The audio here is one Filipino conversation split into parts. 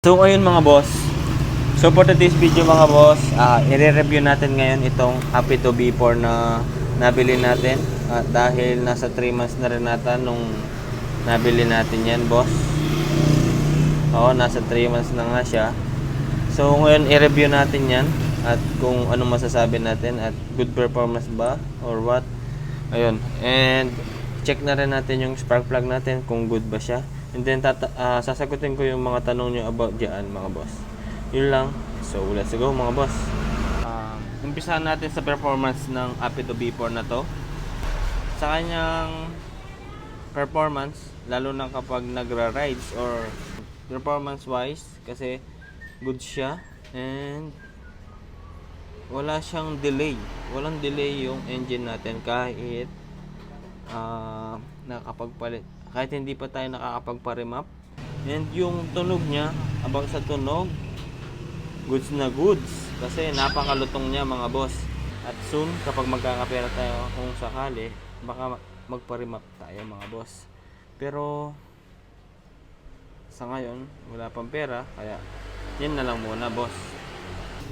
So ayun mga boss, so for today's video mga boss, i-review natin ngayon itong Apito B4 na nabili natin dahil nasa 3 months na rin natin nung nabili natin yan boss. Oo, nasa 3 months na nga siya. So ngayon i-review natin yan at kung anong masasabi natin at good performance ba or what. Ayun, and check na rin natin yung spark plug natin kung good ba siya. And then sasagutin ko yung mga tanong nyo about dyan mga boss. Yun lang. So let's go mga boss. Umpisahan natin sa performance ng Apito B4 na to. Sa kanyang performance, lalo na kapag nagra-rides or performance wise, kasi good siya and wala siyang delay. Walang delay yung engine natin kahit nakapagpalit, kahit hindi pa tayo nakakapagpa-remap. And yung tunog niya, about sa tunog, goods na goods kasi napakalutong niya mga boss. At soon kapag magkakapera tayo, kung sakali, baka magpa-remap tayo mga boss. Pero sa ngayon wala pang pera, kaya yan na lang muna boss.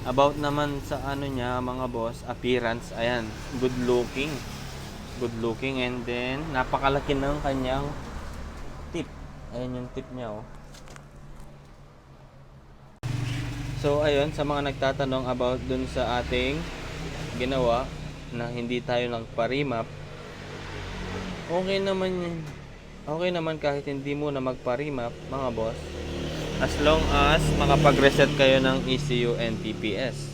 About naman sa ano niya mga boss, appearance, ayan, good looking, and then napakalaki ng kanyang tip. Ayan yung tip niya oh. So ayun, sa mga nagtatanong about dun sa ating ginawa na hindi tayo nagpa-remap, okay naman yun. Okay naman kahit hindi mo na magpa-remap mga boss, as long as makapag-reset kayo ng ECU and TPS.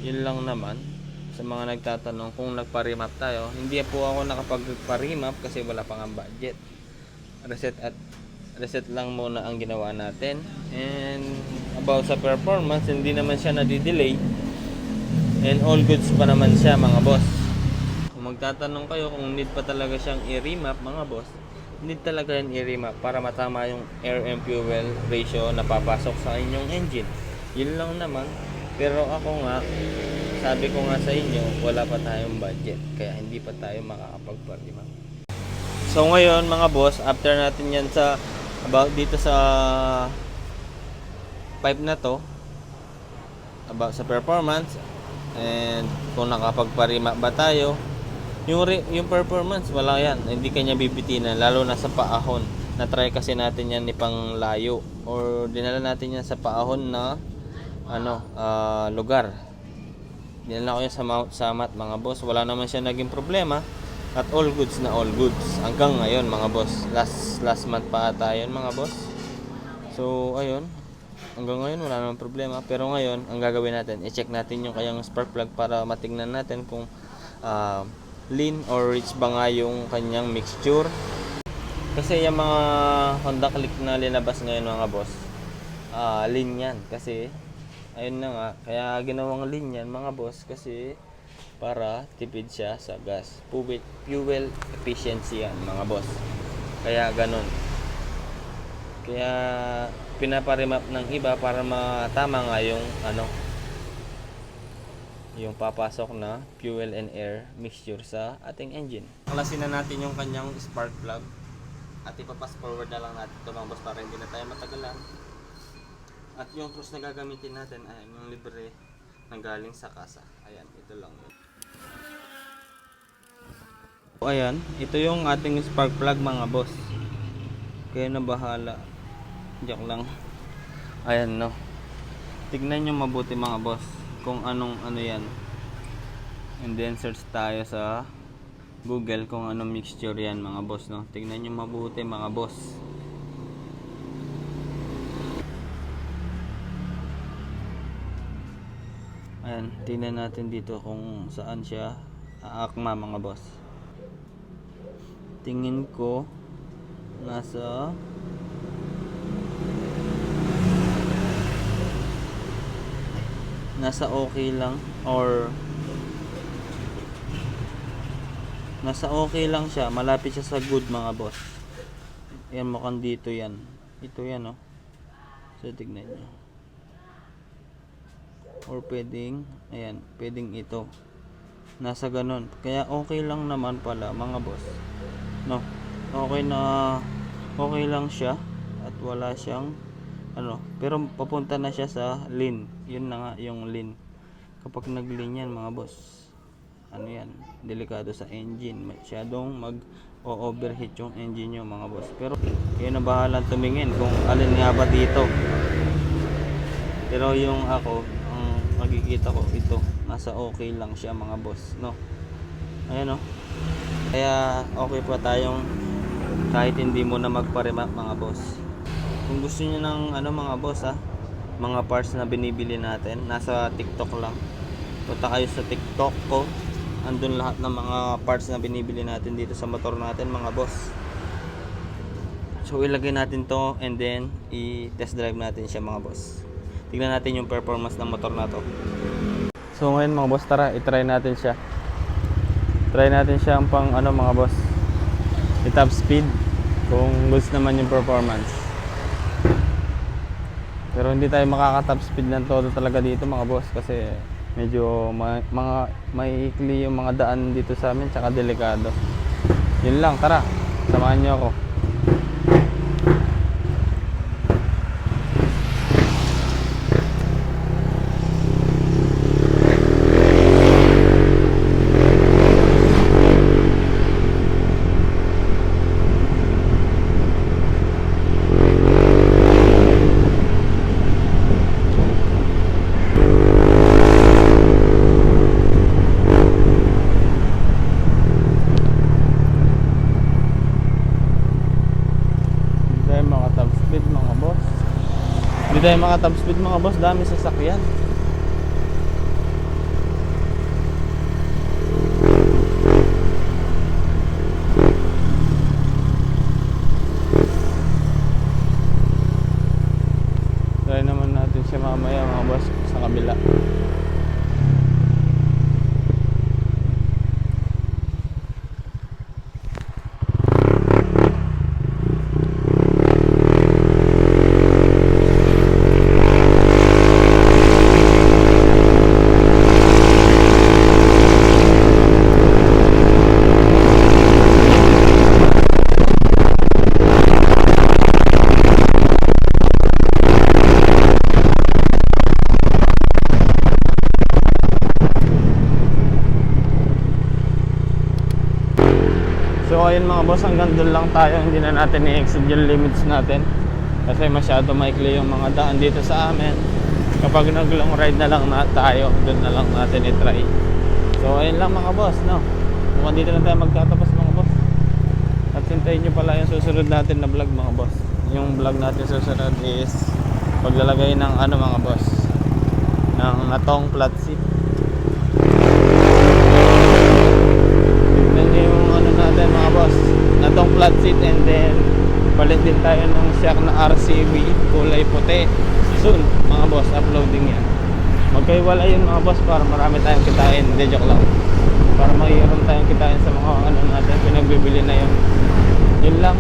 Yun lang naman. Sa mga nagtatanong kung nagpa-remap tayo, hindi po ako nakapag-remap kasi wala pang ang budget. Reset lang muna ang ginawa natin. And about sa performance, hindi naman siya nadidelay and all goods pa naman siya mga boss. Kung magtatanong kayo kung need pa talaga siyang i-remap mga boss, need talaga yan i-remap para matama yung air and fuel ratio na papasok sa inyong engine. Yun lang naman. Pero ako nga, sabi ko nga sa inyo, wala pa tayong budget, kaya hindi pa tayo makakapagpa-remap. So ngayon mga boss, after natin yan sa about dito sa pipe na to, about sa performance and kung nakapagpa-remap ba tayo, yung performance wala yan, hindi kanya bibitinan, lalo na sa paahon. Na-try kasi natin yan ni pang layo or dinala natin yan sa paahon na lugar. Dinala ko yun sa Mount Samat mga boss, wala naman siya naging problema at all goods na all goods hanggang ngayon mga boss. Last month pa ata yun mga boss. So ayun, hanggang ngayon wala namang problema. Pero ngayon ang gagawin natin, i-check natin yung kanyang spark plug para matingnan natin kung lean or rich ba nga yung kanyang mixture. Kasi yung mga Honda Click na linabas ngayon mga boss, lean yan kasi ayun na nga, kaya ginawang lean yan mga boss kasi para tipid siya sa gas. Fuel efficiency yan mga boss. Kaya ganun. Kaya pinaparemap ng iba para matama nga yung yung papasok na fuel and air mixture sa ating engine. Klasin na natin yung kanyang spark plug at ipapass forward na lang natin ito mga boss para hindi na tayo matagalan. At yung tools na gagamitin natin ay yung libre nang galing sa kasa. Ayan, ito lang yun. Ayan, ito yung ating spark plug mga boss. Kaya na bahala. Joke lang. Ayan no. Tignan nyo mabuti mga boss kung anong yan. And then search tayo sa Google kung anong mixture yan mga boss no. Tignan nyo mabuti mga boss. Ayan, tingnan natin dito kung saan siya aakma mga boss. Tingin ko nasa okay lang or nasa okay lang siya, malapit siya sa good mga boss. Ayan, mukhang dito yan. Ito yan oh. So tignan nyo. Or pwedeng, ayan, pwedeng ito. Nasa ganun. Kaya okay lang naman pala mga boss. No, okay lang siya at wala siyang pero papunta na siya sa lean. Yun na nga yung lean. Kapag nag-lean yan mga boss, yan, delikado sa engine. Masyadong mag-overheat yung engine nyo mga boss. Pero kayo na bahala tumingin kung alin nga ba dito. Pero yung ako, ang makikita ko ito, nasa okay lang siya mga boss, no? Ayan, no? Kaya okay pa tayong kahit hindi mo na magpa-remap mga boss. Kung gusto niyo ng mga boss mga parts na binibili natin, nasa TikTok lang. Punta kayo sa TikTok ko. Andun lahat ng mga parts na binibili natin dito sa motor natin mga boss. So ilagay natin to and then i-test drive natin siya mga boss. Tignan natin yung performance ng motor na to. So ngayon mga boss, tara i-try natin siya. Try natin siya ang pang mga boss, i-top speed kung gusto naman yung performance. Pero hindi tayo makaka-top speed ng todo talaga dito mga boss kasi medyo maiikli yung mga daan dito sa amin tsaka delikado. Yun lang, tara samahan nyo ako. Hindi tayo mga top speed mga boss, dami sasakyan. Try naman natin siya mamaya mga boss sa kabila. So ayun mga boss, hanggang doon lang tayo. Hindi na natin i-exceed yung limits natin kasi masyado maikli yung mga daan dito sa amin. Kapag nag-long ride na lang tayo, doon na lang natin i-try. So ayun lang mga boss, no? Mukhang dito na tayo magtatapos mga boss. At hintayin nyo pala yung susunod natin na vlog mga boss. Yung vlog natin susunod is paglalagay ng mga boss, ng natong flat seat. Natin mga boss, natong flat seat, and then palit din tayo ng shock na RCV kulay puti soon mga boss. Uploading yan, magkaiwala yun mga boss para marami tayong kitain. Hindi, joke lang, para mayroon tayong kitain sa mga natin pinagbibili na yun. Yun lang,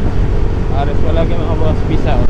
aris palagi mga boss, peace out.